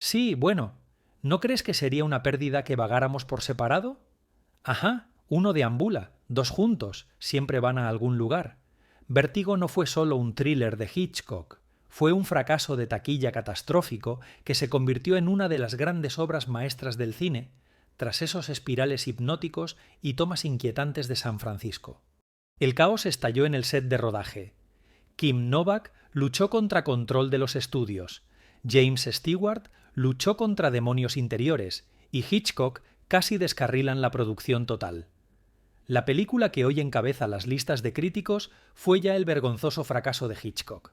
Sí, bueno, ¿no crees que sería una pérdida que vagáramos por separado? Ajá, uno deambula, dos juntos, siempre van a algún lugar. Vértigo no fue solo un thriller de Hitchcock, fue un fracaso de taquilla catastrófico que se convirtió en una de las grandes obras maestras del cine, tras esos espirales hipnóticos y tomas inquietantes de San Francisco. El caos estalló en el set de rodaje. Kim Novak luchó contra control de los estudios, James Stewart luchó contra demonios interiores y Hitchcock casi descarrilan la producción total. La película que hoy encabeza las listas de críticos fue ya el vergonzoso fracaso de Hitchcock.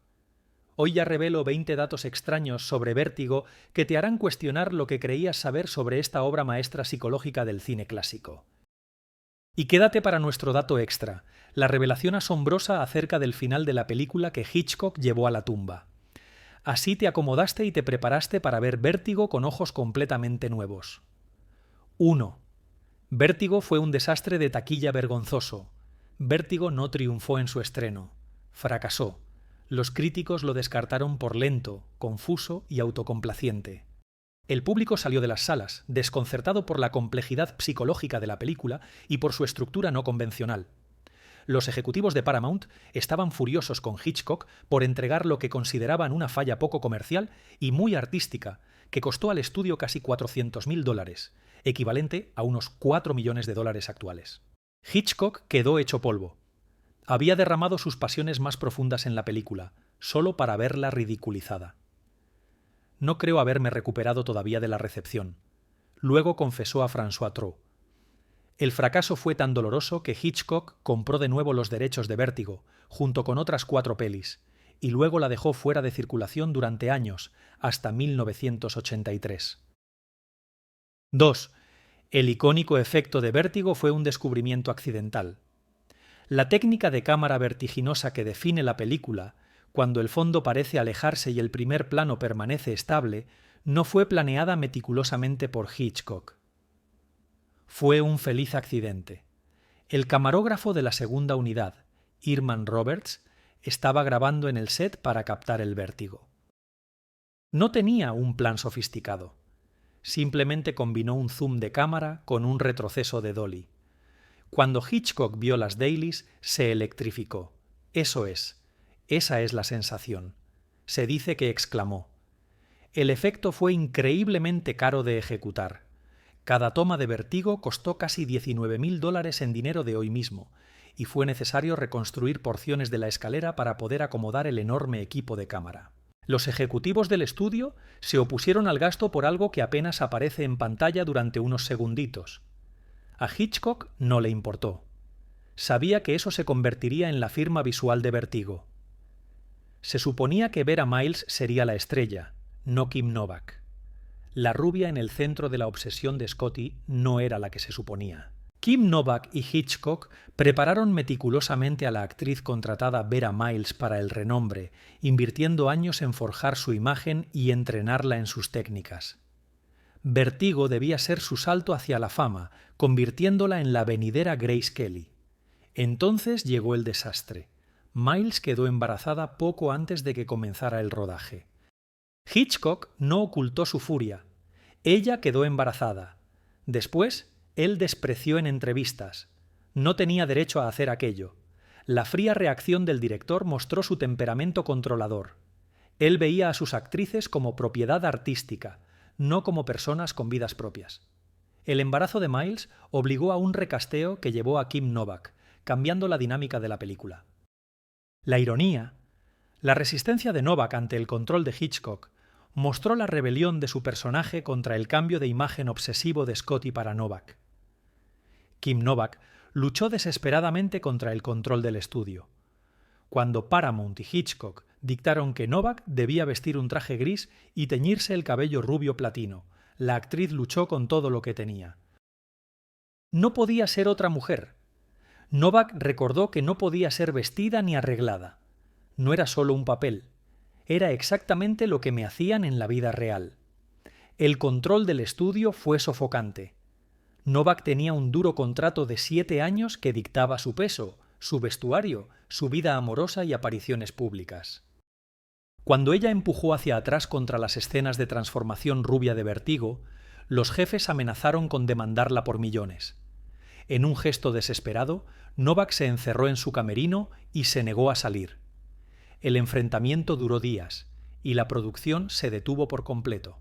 Hoy ya revelo 20 datos extraños sobre Vértigo que te harán cuestionar lo que creías saber sobre esta obra maestra psicológica del cine clásico. Y quédate para nuestro dato extra, la revelación asombrosa acerca del final de la película que Hitchcock llevó a la tumba. Así te acomodaste y te preparaste para ver Vértigo con ojos completamente nuevos. 1. Vértigo fue un desastre de taquilla vergonzoso. Vértigo no triunfó en su estreno. Fracasó. Los críticos lo descartaron por lento, confuso y autocomplaciente. El público salió de las salas, desconcertado por la complejidad psicológica de la película y por su estructura no convencional. Los ejecutivos de Paramount estaban furiosos con Hitchcock por entregar lo que consideraban una falla poco comercial y muy artística, que costó al estudio casi $400.000, equivalente a unos 4 millones de dólares actuales. Hitchcock quedó hecho polvo. Había derramado sus pasiones más profundas en la película, solo para verla ridiculizada. No creo haberme recuperado todavía de la recepción. Luego confesó a François Trott. El fracaso fue tan doloroso que Hitchcock compró de nuevo los derechos de Vértigo, junto con otras 4 pelis, y luego la dejó fuera de circulación durante años, hasta 1983. 2. El icónico efecto de vértigo fue un descubrimiento accidental. La técnica de cámara vertiginosa que define la película, cuando el fondo parece alejarse y el primer plano permanece estable, no fue planeada meticulosamente por Hitchcock. Fue un feliz accidente. El camarógrafo de la segunda unidad, Irman Roberts, estaba grabando en el set para captar el vértigo. No tenía un plan sofisticado. Simplemente combinó un zoom de cámara con un retroceso de dolly. Cuando Hitchcock vio las dailies, se electrificó. Esa es la sensación. Se dice que exclamó. El efecto fue increíblemente caro de ejecutar. Cada toma de vértigo costó casi $19.000 en dinero de hoy mismo, y fue necesario reconstruir porciones de la escalera para poder acomodar el enorme equipo de cámara. Los ejecutivos del estudio se opusieron al gasto por algo que apenas aparece en pantalla durante unos segunditos. A Hitchcock no le importó. Sabía que eso se convertiría en la firma visual de Vértigo. Se suponía que Vera Miles sería la estrella, no Kim Novak. La rubia en el centro de la obsesión de Scotty no era la que se suponía. Kim Novak y Hitchcock prepararon meticulosamente a la actriz contratada Vera Miles para el renombre, invirtiendo años en forjar su imagen y entrenarla en sus técnicas. Vértigo debía ser su salto hacia la fama, convirtiéndola en la venidera Grace Kelly. Entonces llegó el desastre. Miles quedó embarazada poco antes de que comenzara el rodaje. Hitchcock no ocultó su furia. Ella quedó embarazada. Después, él despreció en entrevistas. No tenía derecho a hacer aquello. La fría reacción del director mostró su temperamento controlador. Él veía a sus actrices como propiedad artística, no como personas con vidas propias. El embarazo de Miles obligó a un recasteo que llevó a Kim Novak, cambiando la dinámica de la película. La ironía, la resistencia de Novak ante el control de Hitchcock, mostró la rebelión de su personaje contra el cambio de imagen obsesivo de Scotty para Novak. Kim Novak luchó desesperadamente contra el control del estudio. Cuando Paramount y Hitchcock dictaron que Novak debía vestir un traje gris y teñirse el cabello rubio platino, la actriz luchó con todo lo que tenía. No podía ser otra mujer. Novak recordó que no podía ser vestida ni arreglada. No era solo un papel. Era exactamente lo que me hacían en la vida real. El control del estudio fue sofocante. Novak tenía un duro contrato de 7 años que dictaba su peso, su vestuario, su vida amorosa y apariciones públicas. Cuando ella empujó hacia atrás contra las escenas de transformación rubia de Vertigo, los jefes amenazaron con demandarla por millones. En un gesto desesperado, Novak se encerró en su camerino y se negó a salir. El enfrentamiento duró días y la producción se detuvo por completo.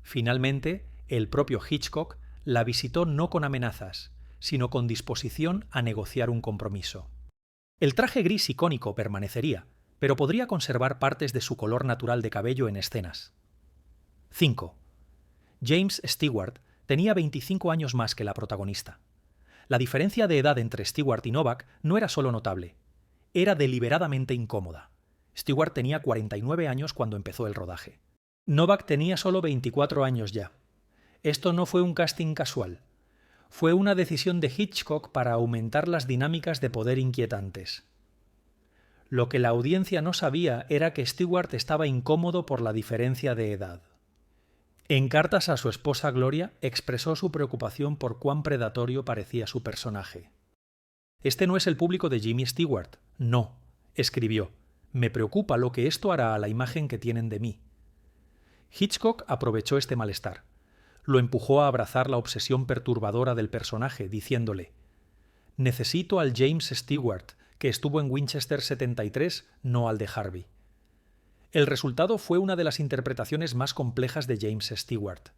Finalmente, el propio Hitchcock la visitó no con amenazas, sino con disposición a negociar un compromiso. El traje gris icónico permanecería, pero podría conservar partes de su color natural de cabello en escenas. 5. James Stewart tenía 25 años más que la protagonista. La diferencia de edad entre Stewart y Novak no era solo notable, era deliberadamente incómoda. Stewart tenía 49 años cuando empezó el rodaje. Novak tenía solo 24 años ya. Esto no fue un casting casual. Fue una decisión de Hitchcock para aumentar las dinámicas de poder inquietantes. Lo que la audiencia no sabía era que Stewart estaba incómodo por la diferencia de edad. En cartas a su esposa Gloria expresó su preocupación por cuán predatorio parecía su personaje. «Este no es el público de Jimmy Stewart. No», escribió. «Me preocupa lo que esto hará a la imagen que tienen de mí». Hitchcock aprovechó este malestar. Lo empujó a abrazar la obsesión perturbadora del personaje, diciéndole: «Necesito al James Stewart, que estuvo en Winchester 73, no al de Harvey». El resultado fue una de las interpretaciones más complejas de James Stewart.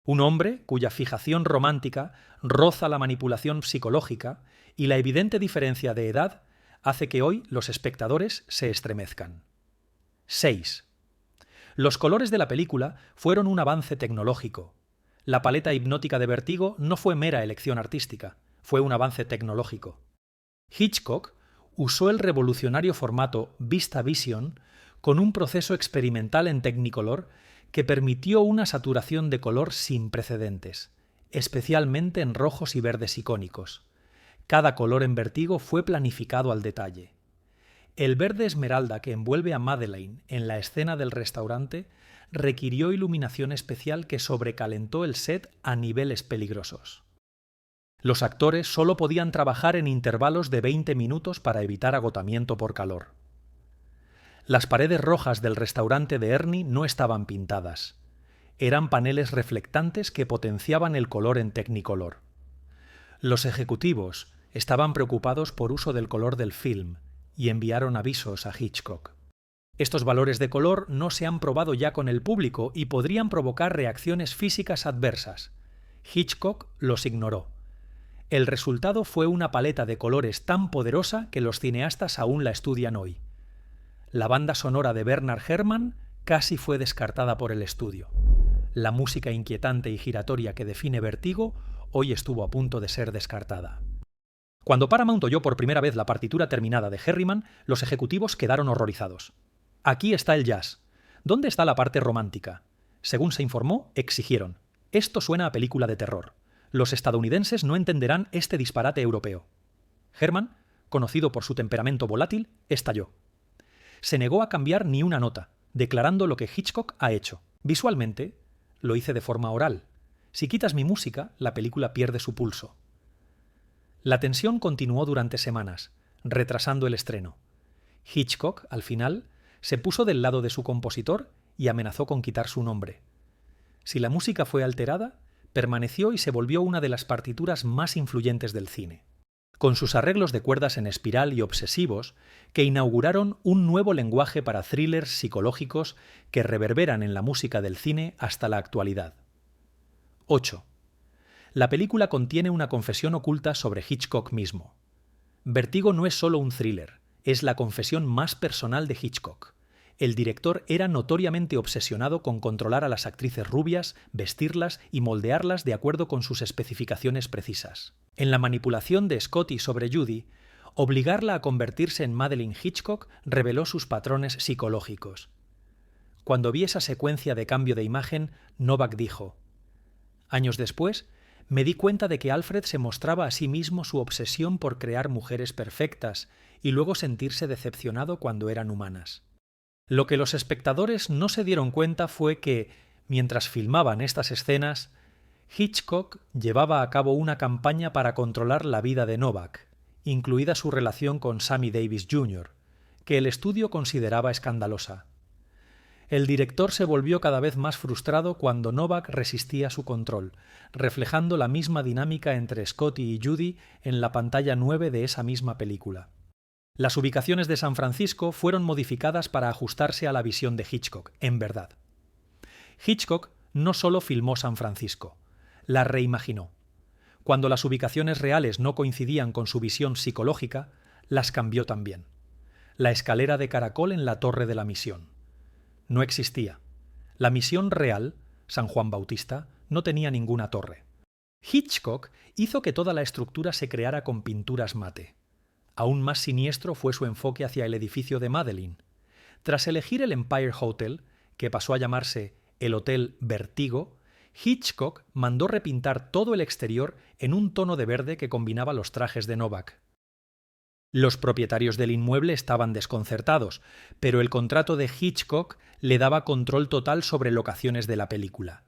Un hombre cuya fijación romántica roza la manipulación psicológica y la evidente diferencia de edad hace que hoy los espectadores se estremezcan. 6. Los colores de la película fueron un avance tecnológico. La paleta hipnótica de Vertigo no fue mera elección artística, fue un avance tecnológico. Hitchcock usó el revolucionario formato VistaVision con un proceso experimental en Technicolor que permitió una saturación de color sin precedentes, especialmente en rojos y verdes icónicos. Cada color en Vertigo fue planificado al detalle. El verde esmeralda que envuelve a Madeleine en la escena del restaurante requirió iluminación especial que sobrecalentó el set a niveles peligrosos. Los actores solo podían trabajar en intervalos de 20 minutos para evitar agotamiento por calor. Las paredes rojas del restaurante de Ernie no estaban pintadas. Eran paneles reflectantes que potenciaban el color en Technicolor. Los ejecutivos estaban preocupados por uso del color del film y enviaron avisos a Hitchcock. Estos valores de color no se han probado ya con el público y podrían provocar reacciones físicas adversas. Hitchcock los ignoró. El resultado fue una paleta de colores tan poderosa que los cineastas aún la estudian hoy. La banda sonora de Bernard Herrmann casi fue descartada por el estudio. La música inquietante y giratoria que define Vertigo hoy estuvo a punto de ser descartada. Cuando Paramount oyó por primera vez la partitura terminada de Herriman, los ejecutivos quedaron horrorizados. Aquí está el jazz. ¿Dónde está la parte romántica? Según se informó, exigieron: esto suena a película de terror. Los estadounidenses no entenderán este disparate europeo. Herrmann, conocido por su temperamento volátil, estalló. Se negó a cambiar ni una nota, declarando lo que Hitchcock ha hecho. Visualmente, lo hice de forma oral. Si quitas mi música, la película pierde su pulso. La tensión continuó durante semanas, retrasando el estreno. Hitchcock, al final, se puso del lado de su compositor y amenazó con quitar su nombre. Si la música fue alterada, permaneció y se volvió una de las partituras más influyentes del cine. Con sus arreglos de cuerdas en espiral y obsesivos, que inauguraron un nuevo lenguaje para thrillers psicológicos que reverberan en la música del cine hasta la actualidad. 8. La película contiene una confesión oculta sobre Hitchcock mismo. Vertigo no es solo un thriller, es la confesión más personal de Hitchcock. El director era notoriamente obsesionado con controlar a las actrices rubias, vestirlas y moldearlas de acuerdo con sus especificaciones precisas. En la manipulación de Scotty sobre Judy, obligarla a convertirse en Madeline Hitchcock reveló sus patrones psicológicos. Cuando vi esa secuencia de cambio de imagen, Novak dijo: años después, me di cuenta de que Alfred se mostraba a sí mismo su obsesión por crear mujeres perfectas y luego sentirse decepcionado cuando eran humanas. Lo que los espectadores no se dieron cuenta fue que, mientras filmaban estas escenas, Hitchcock llevaba a cabo una campaña para controlar la vida de Novak, incluida su relación con Sammy Davis Jr., que el estudio consideraba escandalosa. El director se volvió cada vez más frustrado cuando Novak resistía su control, reflejando la misma dinámica entre Scotty y Judy en la pantalla 9 de esa misma película. Las ubicaciones de San Francisco fueron modificadas para ajustarse a la visión de Hitchcock, en verdad. Hitchcock no solo filmó San Francisco, la reimaginó. Cuando las ubicaciones reales no coincidían con su visión psicológica, las cambió también. La escalera de caracol en la Torre de la Misión. No existía. La misión real, San Juan Bautista, no tenía ninguna torre. Hitchcock hizo que toda la estructura se creara con pinturas mate. Aún más siniestro fue su enfoque hacia el edificio de Madeline. Tras elegir el Empire Hotel, que pasó a llamarse el Hotel Vertigo, Hitchcock mandó repintar todo el exterior en un tono de verde que combinaba los trajes de Novak. Los propietarios del inmueble estaban desconcertados, pero el contrato de Hitchcock le daba control total sobre locaciones de la película.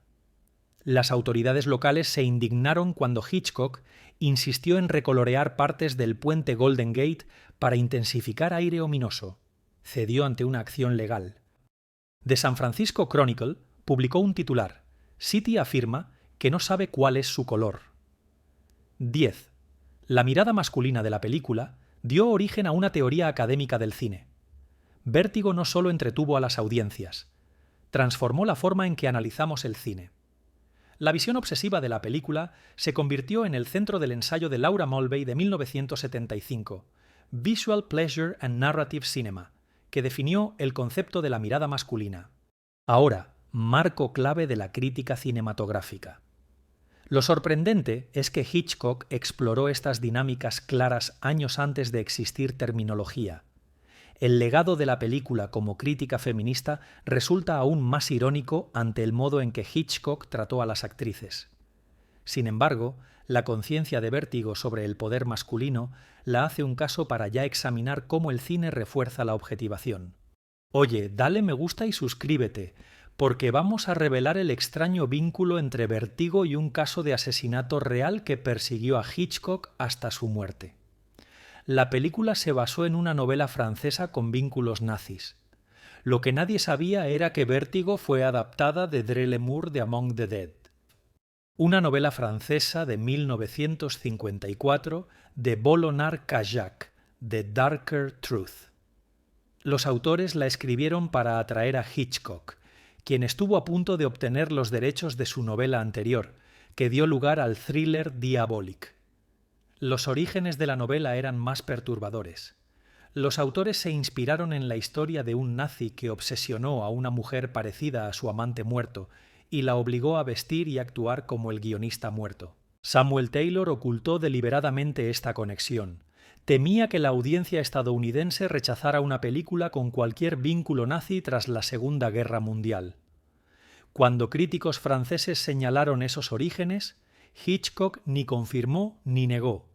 Las autoridades locales se indignaron cuando Hitchcock insistió en recolorear partes del puente Golden Gate para intensificar aire ominoso. Cedió ante una acción legal. The San Francisco Chronicle publicó un titular. City afirma que no sabe cuál es su color. 10. La mirada masculina de la película dio origen a una teoría académica del cine. Vértigo no solo entretuvo a las audiencias, transformó la forma en que analizamos el cine. La visión obsesiva de la película se convirtió en el centro del ensayo de Laura Mulvey de 1975, Visual Pleasure and Narrative Cinema, que definió el concepto de la mirada masculina. Ahora, marco clave de la crítica cinematográfica. Lo sorprendente es que Hitchcock exploró estas dinámicas claras años antes de existir terminología. El legado de la película como crítica feminista resulta aún más irónico ante el modo en que Hitchcock trató a las actrices. Sin embargo, la conciencia de Vértigo sobre el poder masculino la hace un caso para ya examinar cómo el cine refuerza la objetivación. Oye, dale me gusta y suscríbete, porque vamos a revelar el extraño vínculo entre Vértigo y un caso de asesinato real que persiguió a Hitchcock hasta su muerte. La película se basó en una novela francesa con vínculos nazis. Lo que nadie sabía era que Vértigo fue adaptada de Dre Lemur de Among the Dead. Una novela francesa de 1954 de Bolognard-Cajach, The Darker Truth. Los autores la escribieron para atraer a Hitchcock, quien estuvo a punto de obtener los derechos de su novela anterior, que dio lugar al thriller Diabolique. Los orígenes de la novela eran más perturbadores. Los autores se inspiraron en la historia de un nazi que obsesionó a una mujer parecida a su amante muerto y la obligó a vestir y actuar como el guionista muerto. Samuel Taylor ocultó deliberadamente esta conexión. Temía que la audiencia estadounidense rechazara una película con cualquier vínculo nazi tras la Segunda Guerra Mundial. Cuando críticos franceses señalaron esos orígenes, Hitchcock ni confirmó ni negó,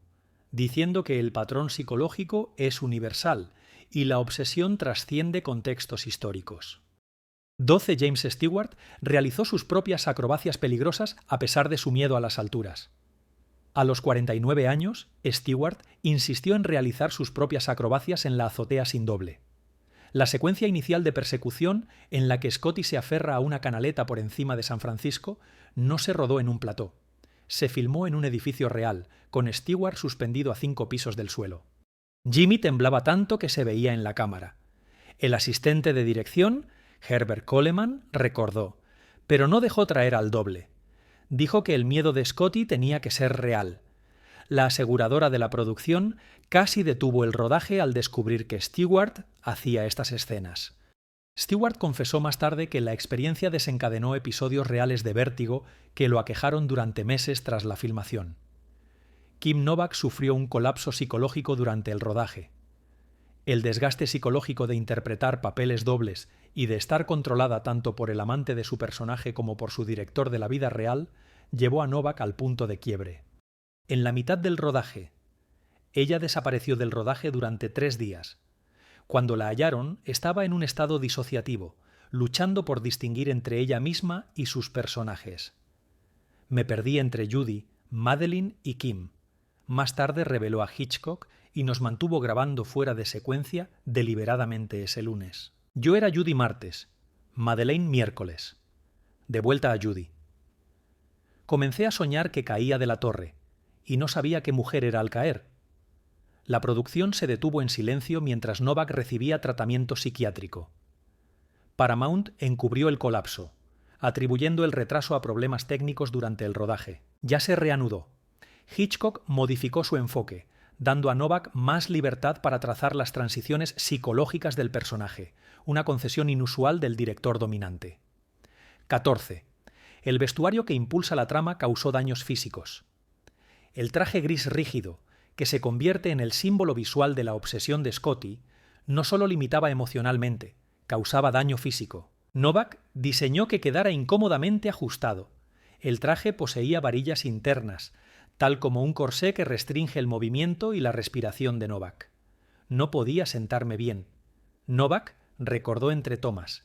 diciendo que el patrón psicológico es universal y la obsesión trasciende contextos históricos. 12 James Stewart realizó sus propias acrobacias peligrosas a pesar de su miedo a las alturas. A los 49 años, Stewart insistió en realizar sus propias acrobacias en la azotea sin doble. La secuencia inicial de persecución, en la que Scotty se aferra a una canaleta por encima de San Francisco, no se rodó en un plató. Se filmó en un edificio real, con Stewart suspendido a 5 pisos del suelo. Jimmy temblaba tanto que se veía en la cámara. El asistente de dirección, Herbert Coleman, recordó, pero no dejó traer al doble. Dijo que el miedo de Scotty tenía que ser real. La aseguradora de la producción casi detuvo el rodaje al descubrir que Stewart hacía estas escenas. Stewart confesó más tarde que la experiencia desencadenó episodios reales de vértigo que lo aquejaron durante meses tras la filmación. Kim Novak sufrió un colapso psicológico durante el rodaje. El desgaste psicológico de interpretar papeles dobles y de estar controlada tanto por el amante de su personaje como por su director de la vida real llevó a Novak al punto de quiebre. En la mitad del rodaje, ella desapareció del rodaje durante 3 días. Cuando la hallaron, estaba en un estado disociativo, luchando por distinguir entre ella misma y sus personajes. Me perdí entre Judy, Madeline y Kim. Más tarde reveló a Hitchcock y nos mantuvo grabando fuera de secuencia deliberadamente ese lunes. Yo era Judy Martes. Madeleine miércoles. De vuelta a Judy. Comencé a soñar que caía de la torre, y no sabía qué mujer era al caer. La producción se detuvo en silencio mientras Novak recibía tratamiento psiquiátrico. Paramount encubrió el colapso, atribuyendo el retraso a problemas técnicos durante el rodaje. Ya se reanudó. Hitchcock modificó su enfoque, dando a Novak más libertad para trazar las transiciones psicológicas del personaje, una concesión inusual del director dominante. 14. El vestuario que impulsa la trama causó daños físicos. El traje gris rígido, que se convierte en el símbolo visual de la obsesión de Scotty, no solo limitaba emocionalmente, causaba daño físico. Novak diseñó que quedara incómodamente ajustado. El traje poseía varillas internas, tal como un corsé que restringe el movimiento y la respiración de Novak. No podía sentarme bien. Novak recordó entre tomas.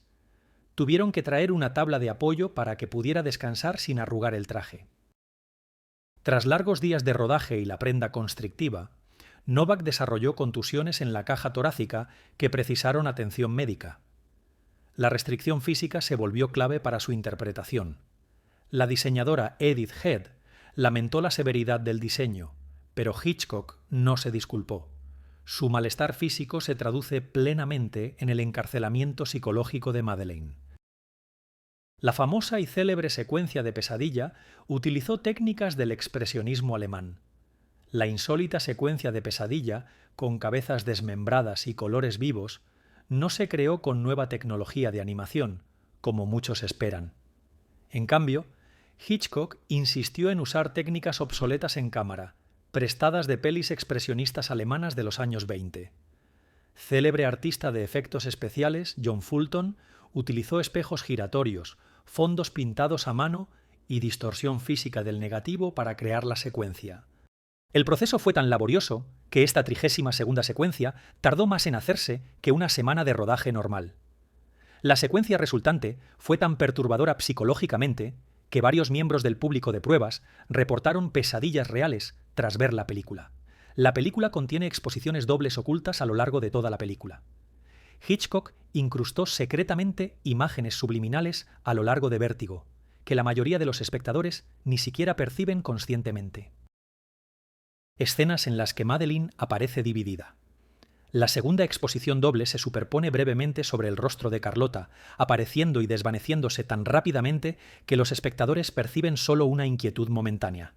Tuvieron que traer una tabla de apoyo para que pudiera descansar sin arrugar el traje. Tras largos días de rodaje y la prenda constrictiva, Novak desarrolló contusiones en la caja torácica que precisaron atención médica. La restricción física se volvió clave para su interpretación. La diseñadora Edith Head lamentó la severidad del diseño, pero Hitchcock no se disculpó. Su malestar físico se traduce plenamente en el encarcelamiento psicológico de Madeleine. La famosa y célebre secuencia de pesadilla utilizó técnicas del expresionismo alemán. La insólita secuencia de pesadilla, con cabezas desmembradas y colores vivos, no se creó con nueva tecnología de animación, como muchos esperan. En cambio, Hitchcock insistió en usar técnicas obsoletas en cámara, prestadas de pelis expresionistas alemanas de los años 20. Célebre artista de efectos especiales, John Fulton, utilizó espejos giratorios, fondos pintados a mano y distorsión física del negativo para crear la secuencia. El proceso fue tan laborioso que esta 32ª secuencia tardó más en hacerse que una semana de rodaje normal. La secuencia resultante fue tan perturbadora psicológicamente que varios miembros del público de pruebas reportaron pesadillas reales tras ver la película. La película contiene exposiciones dobles ocultas a lo largo de toda la película. Hitchcock incrustó secretamente imágenes subliminales a lo largo de Vértigo, que la mayoría de los espectadores ni siquiera perciben conscientemente. Escenas en las que Madeleine aparece dividida. La segunda exposición doble se superpone brevemente sobre el rostro de Carlota, apareciendo y desvaneciéndose tan rápidamente que los espectadores perciben solo una inquietud momentánea.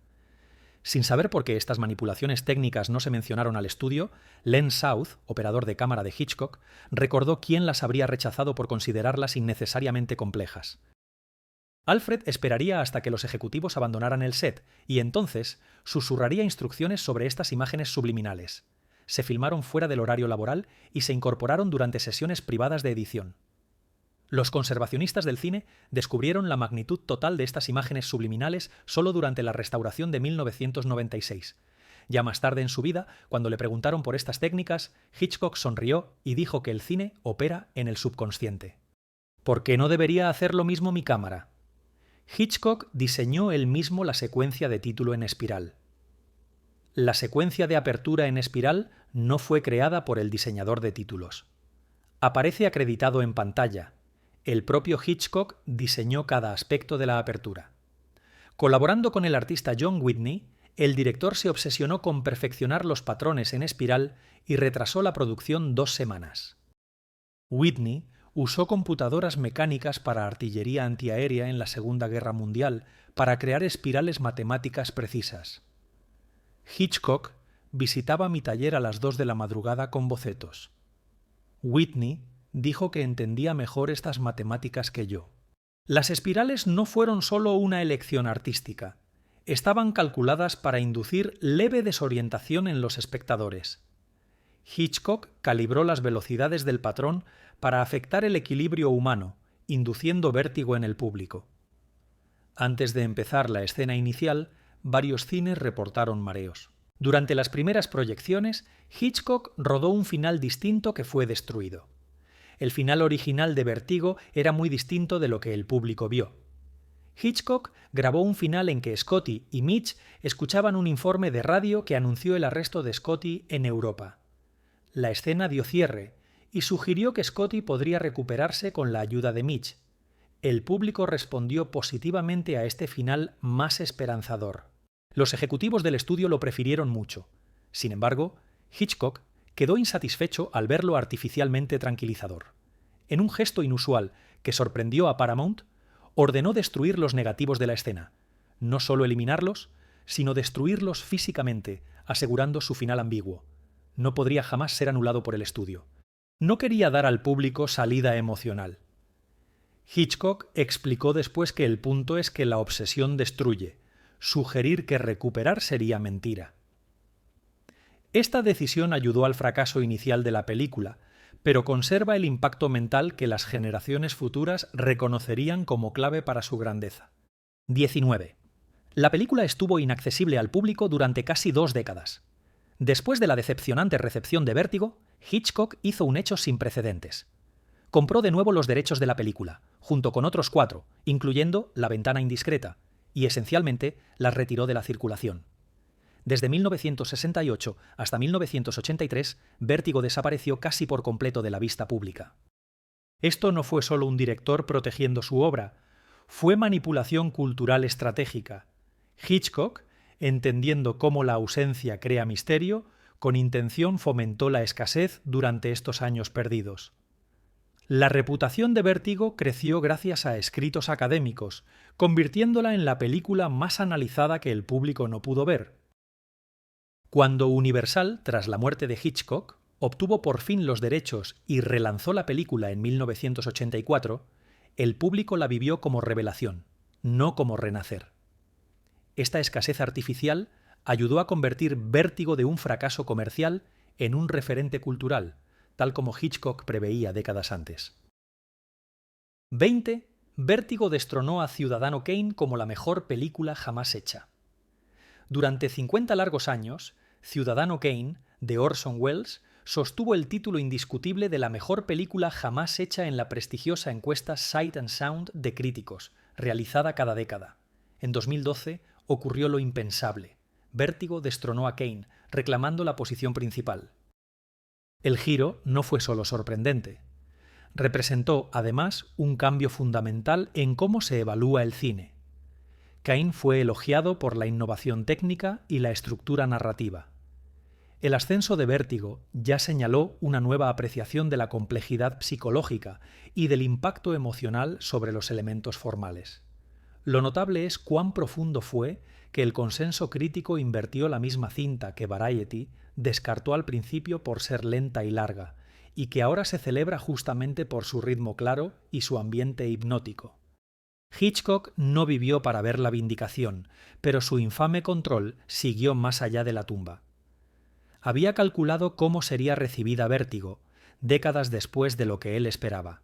Sin saber por qué estas manipulaciones técnicas no se mencionaron al estudio, Len South, operador de cámara de Hitchcock, recordó quién las habría rechazado por considerarlas innecesariamente complejas. Alfred esperaría hasta que los ejecutivos abandonaran el set y entonces susurraría instrucciones sobre estas imágenes subliminales. Se filmaron fuera del horario laboral y se incorporaron durante sesiones privadas de edición. Los conservacionistas del cine descubrieron la magnitud total de estas imágenes subliminales solo durante la restauración de 1996. Ya más tarde en su vida, cuando le preguntaron por estas técnicas, Hitchcock sonrió y dijo que el cine opera en el subconsciente. ¿Por qué no debería hacer lo mismo mi cámara? Hitchcock diseñó él mismo la secuencia de título en espiral. La secuencia de apertura en espiral no fue creada por el diseñador de títulos. Aparece acreditado en pantalla. El propio Hitchcock diseñó cada aspecto de la apertura. Colaborando con el artista John Whitney, el director se obsesionó con perfeccionar los patrones en espiral y retrasó la producción 2 semanas. Whitney usó computadoras mecánicas para artillería antiaérea en la Segunda Guerra Mundial para crear espirales matemáticas precisas. Hitchcock visitaba mi taller a las 2 de la madrugada con bocetos. Whitney dijo que entendía mejor estas matemáticas que yo. Las espirales no fueron solo una elección artística. Estaban calculadas para inducir leve desorientación en los espectadores. Hitchcock calibró las velocidades del patrón para afectar el equilibrio humano, induciendo vértigo en el público. Antes de empezar la escena inicial, varios cines reportaron mareos. Durante las primeras proyecciones, Hitchcock rodó un final distinto que fue destruido. El final original de Vértigo era muy distinto de lo que el público vio. Hitchcock grabó un final en que Scotty y Mitch escuchaban un informe de radio que anunció el arresto de Scotty en Europa. La escena dio cierre y sugirió que Scotty podría recuperarse con la ayuda de Mitch. El público respondió positivamente a este final más esperanzador. Los ejecutivos del estudio lo prefirieron mucho. Sin embargo, Hitchcock quedó insatisfecho al verlo artificialmente tranquilizador. En un gesto inusual que sorprendió a Paramount, ordenó destruir los negativos de la escena, no solo eliminarlos, sino destruirlos físicamente, asegurando su final ambiguo. No podría jamás ser anulado por el estudio. No quería dar al público salida emocional. Hitchcock explicó después que el punto es que la obsesión destruye. Sugerir que recuperar sería mentira. Esta decisión ayudó al fracaso inicial de la película, pero conserva el impacto mental que las generaciones futuras reconocerían como clave para su grandeza. 19. La película estuvo inaccesible al público durante casi 2 décadas. Después de la decepcionante recepción de Vértigo, Hitchcock hizo un hecho sin precedentes. Compró de nuevo los derechos de la película, junto con otros 4, incluyendo La ventana indiscreta, y esencialmente las retiró de la circulación. Desde 1968 hasta 1983, Vértigo desapareció casi por completo de la vista pública. Esto no fue solo un director protegiendo su obra, fue manipulación cultural estratégica. Hitchcock, entendiendo cómo la ausencia crea misterio, con intención fomentó la escasez durante estos años perdidos. La reputación de Vértigo creció gracias a escritos académicos, convirtiéndola en la película más analizada que el público no pudo ver. Cuando Universal, tras la muerte de Hitchcock, obtuvo por fin los derechos y relanzó la película en 1984, el público la vivió como revelación, no como renacer. Esta escasez artificial ayudó a convertir Vértigo de un fracaso comercial en un referente cultural, tal como Hitchcock preveía décadas antes. 20. Vértigo destronó a Ciudadano Kane como la mejor película jamás hecha. Durante 50 largos años, Ciudadano Kane, de Orson Welles, sostuvo el título indiscutible de la mejor película jamás hecha en la prestigiosa encuesta Sight and Sound de críticos, realizada cada década. En 2012 ocurrió lo impensable. Vértigo destronó a Kane, reclamando la posición principal. El giro no fue solo sorprendente. Representó, además, un cambio fundamental en cómo se evalúa el cine. Kane fue elogiado por la innovación técnica y la estructura narrativa. El ascenso de Vértigo ya señaló una nueva apreciación de la complejidad psicológica y del impacto emocional sobre los elementos formales. Lo notable es cuán profundo fue que el consenso crítico invertió la misma cinta que Variety descartó al principio por ser lenta y larga, y que ahora se celebra justamente por su ritmo claro y su ambiente hipnótico. Hitchcock no vivió para ver la vindicación, pero su infame control siguió más allá de la tumba. Había calculado cómo sería recibida Vértigo, décadas después de lo que él esperaba.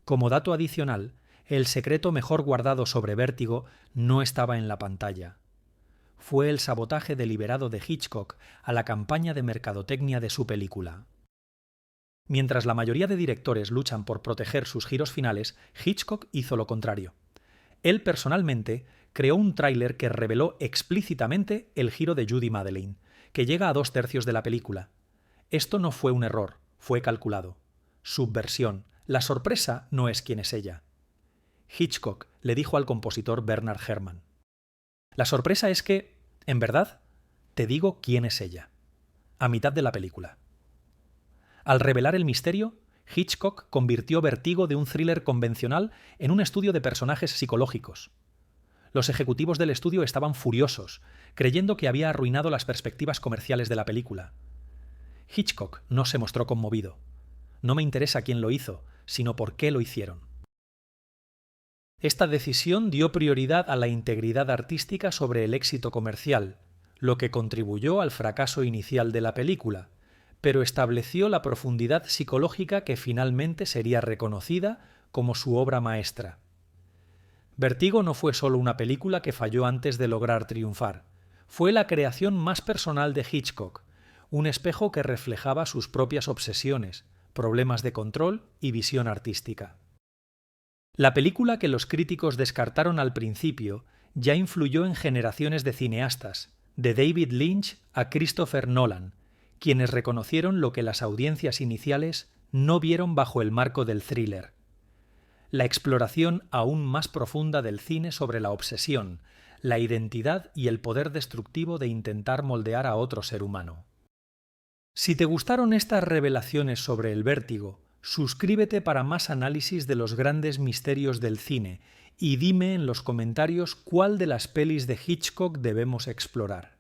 Como dato adicional, el secreto mejor guardado sobre Vértigo no estaba en la pantalla. Fue el sabotaje deliberado de Hitchcock a la campaña de mercadotecnia de su película. Mientras la mayoría de directores luchan por proteger sus giros finales, Hitchcock hizo lo contrario. Él personalmente creó un tráiler que reveló explícitamente el giro de Judy Madeleine, que llega a 2/3 de la película. Esto no fue un error, fue calculado. Subversión. La sorpresa no es quién es ella. Hitchcock le dijo al compositor Bernard Herrmann: la sorpresa es que, en verdad, te digo quién es ella. A mitad de la película. Al revelar el misterio, Hitchcock convirtió Vértigo de un thriller convencional en un estudio de personajes psicológicos. Los ejecutivos del estudio estaban furiosos, creyendo que había arruinado las perspectivas comerciales de la película. Hitchcock no se mostró conmovido. No me interesa quién lo hizo, sino por qué lo hicieron. Esta decisión dio prioridad a la integridad artística sobre el éxito comercial, lo que contribuyó al fracaso inicial de la película, pero estableció la profundidad psicológica que finalmente sería reconocida como su obra maestra. Vértigo no fue solo una película que falló antes de lograr triunfar, fue la creación más personal de Hitchcock, un espejo que reflejaba sus propias obsesiones, problemas de control y visión artística. La película que los críticos descartaron al principio ya influyó en generaciones de cineastas, de David Lynch a Christopher Nolan, quienes reconocieron lo que las audiencias iniciales no vieron bajo el marco del thriller. La exploración aún más profunda del cine sobre la obsesión, la identidad y el poder destructivo de intentar moldear a otro ser humano. Si te gustaron estas revelaciones sobre el vértigo, suscríbete para más análisis de los grandes misterios del cine y dime en los comentarios cuál de las pelis de Hitchcock debemos explorar.